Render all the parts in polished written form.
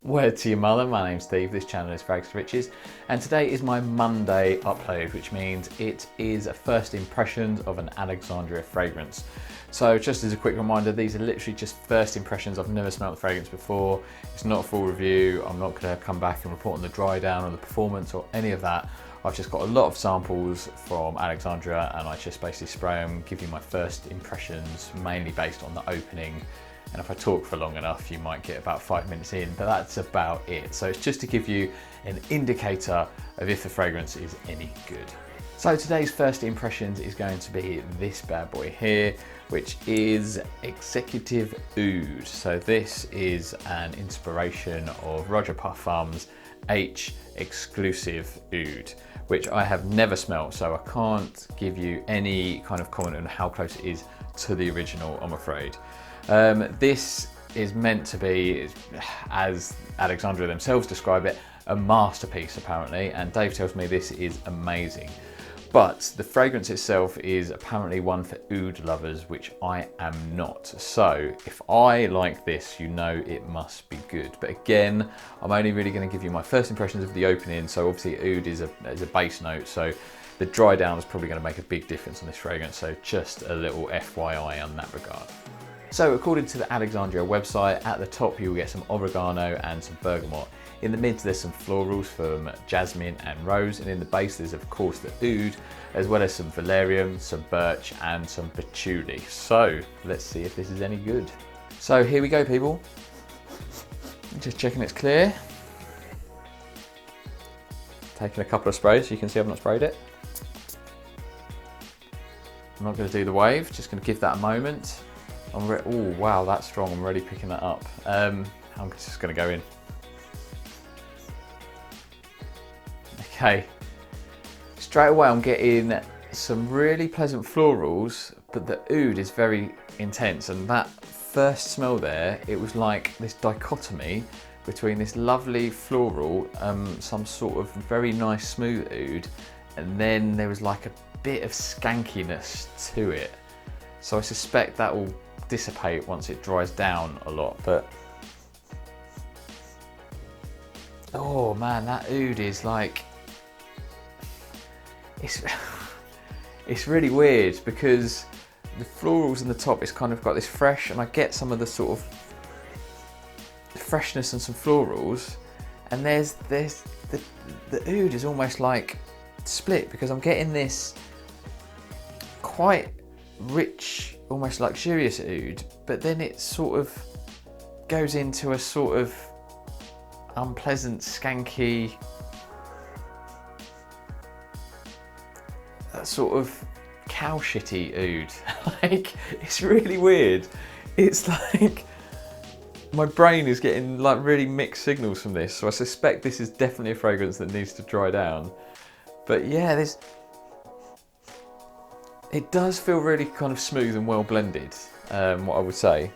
Word to your mother, my name's Steve, this channel is Fragrance Riches, and today is my Monday upload, which means it is a first impressions of an Alexandria fragrance. So just as a quick reminder, these are literally just first impressions. I've never smelled the fragrance before. It's not a full review. I'm not going to come back and report on the dry down or the performance or any of that. I've just got a lot of samples from Alexandria and I just basically spray them, give you my first impressions, mainly based on the opening. And if I talk for long enough, you might get about 5 minutes in, but that's about it. So it's just to give you an indicator of if the fragrance is any good. So today's first impressions is going to be this bad boy here, which is Executive Aoud. So this is an inspiration of Roja Parfums H exclusive Oud, which I have never smelled, so I can't give you any kind of comment on how close it is to the original, I'm afraid. This is meant to be, as Alexandria themselves describe it, a masterpiece apparently, and Dave tells me this is amazing. But the fragrance itself is apparently one for oud lovers, which I am not. So if I like this, you know it must be good. But again, I'm only really going to give you my first impressions of the opening. So obviously oud is a base note, so the dry down is probably going to make a big difference on this fragrance. So just a little FYI on that regard. So according to the Alexandria website, at the top you'll get some oregano and some bergamot. In the mids there's some florals from jasmine and rose, and in the base there's of course the oud, as well as some valerian, some birch and some patchouli. So let's see if this is any good. So here we go, people. Just checking it's clear. Taking a couple of sprays, so you can see I've not sprayed it. I'm not going to do the wave, just going to give that a moment. Oh wow, that's strong, I'm already picking that up. I'm just going to go in. Okay, straight away I'm getting some really pleasant florals, but the oud is very intense, and that first smell there, it was like this dichotomy between this lovely floral, some sort of very nice smooth oud, and then there was like a bit of skankiness to it. So I suspect that will dissipate once it dries down a lot, but oh man, that oud is like, it's really weird because the florals in the top, it's kind of got this fresh, and I get some of the sort of freshness and some florals, and there's the oud is almost like split, because I'm getting this quite rich, almost luxurious oud, but then it sort of goes into a sort of unpleasant, skanky, sort of cow shitty oud. Like, it's really weird. It's like my brain is getting like really mixed signals from this, so I suspect this is definitely a fragrance that needs to dry down. But yeah, it does feel really kind of smooth and well blended, what I would say.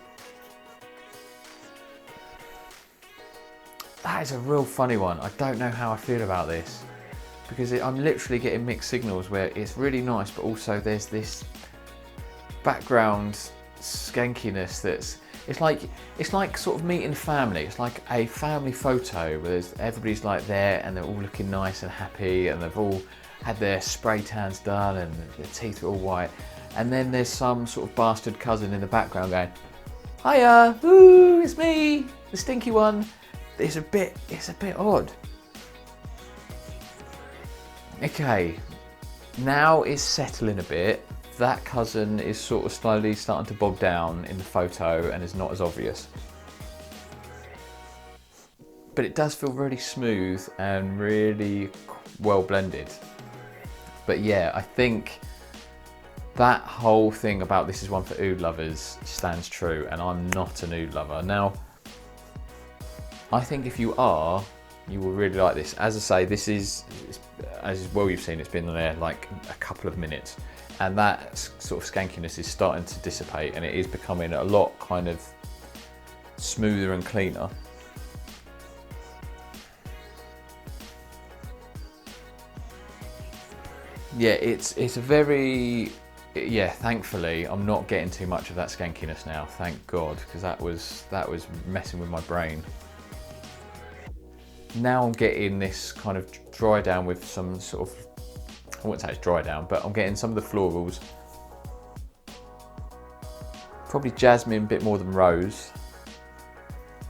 That is a real funny one. I don't know how I feel about this, because I'm literally getting mixed signals where it's really nice, but also there's this background skankiness it's like sort of meeting family. It's like a family photo where everybody's like there and they're all looking nice and happy, and they've all had their spray tans done and their teeth are all white, and then there's some sort of bastard cousin in the background going, "Hiya, ooh, it's me, the stinky one." It's a bit odd. Okay, now it's settling a bit. That cousin is sort of slowly starting to bob down in the photo and is not as obvious. But it does feel really smooth and really well blended. But yeah, I think that whole thing about this is one for oud lovers stands true, and I'm not an oud lover. Now, I think if you are, you will really like this. As I say, this is, as well you've seen, it's been there like a couple of minutes, and that sort of skankiness is starting to dissipate, and it is becoming a lot kind of smoother and cleaner. Yeah, it's a very, yeah, thankfully I'm not getting too much of that skankiness now, thank God, because that was messing with my brain. now I'm getting this kind of dry down with some sort of, I wouldn't say it's dry down, but I'm getting some of the florals. Probably jasmine a bit more than rose.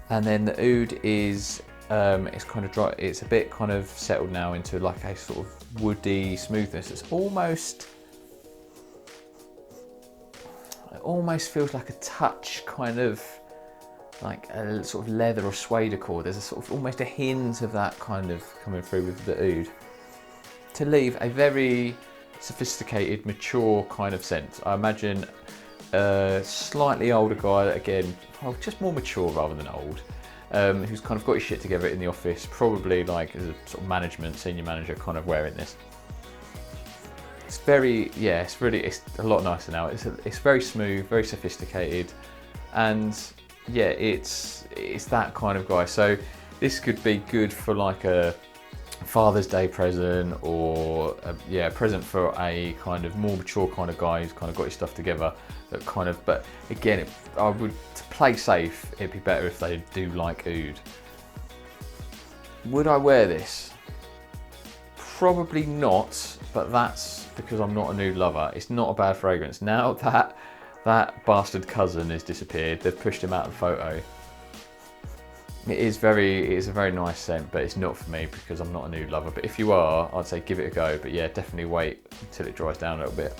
And then the oud is, it's kind of dry, it's a bit kind of settled now into like a sort of woody smoothness. It's almost, it almost feels like a touch kind of like a sort of leather or suede accord. There's a sort of almost a hint of that kind of coming through with the oud to leave a very sophisticated, mature kind of scent. I imagine a slightly older guy, again, just more mature rather than old, who's kind of got his shit together in the office, probably like as a sort of management, senior manager kind of wearing this. It's very, yeah, it's a lot nicer now. It's very smooth, very sophisticated, and yeah, it's that kind of guy. So this could be good for like a Father's Day present, or a present for a kind of more mature kind of guy who's kind of got his stuff together. That kind of, but again, I would, to play safe, it'd be better if they do like oud. Would I wear this? Probably not, but that's because I'm not an oud lover. It's not a bad fragrance. Now that that bastard cousin has disappeared, they've pushed him out of the photo. It is a very nice scent, but it's not for me because I'm not an oud lover. But if you are, I'd say give it a go. But yeah, definitely wait until it dries down a little bit.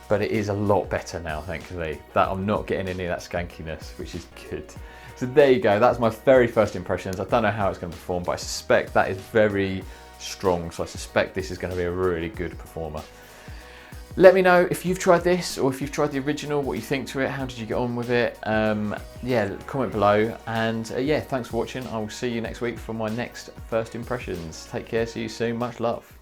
But it is a lot better now, thankfully. That I'm not getting any of that skankiness, which is good. So there you go. That's my very first impressions. I don't know how it's going to perform, but I suspect that is very strong. So I suspect this is going to be a really good performer. Let me know if you've tried this or if you've tried the original, what you think to it, how did you get on with it? Yeah, comment below. And yeah, thanks for watching. I will see you next week for my next first impressions. Take care, see you soon, much love.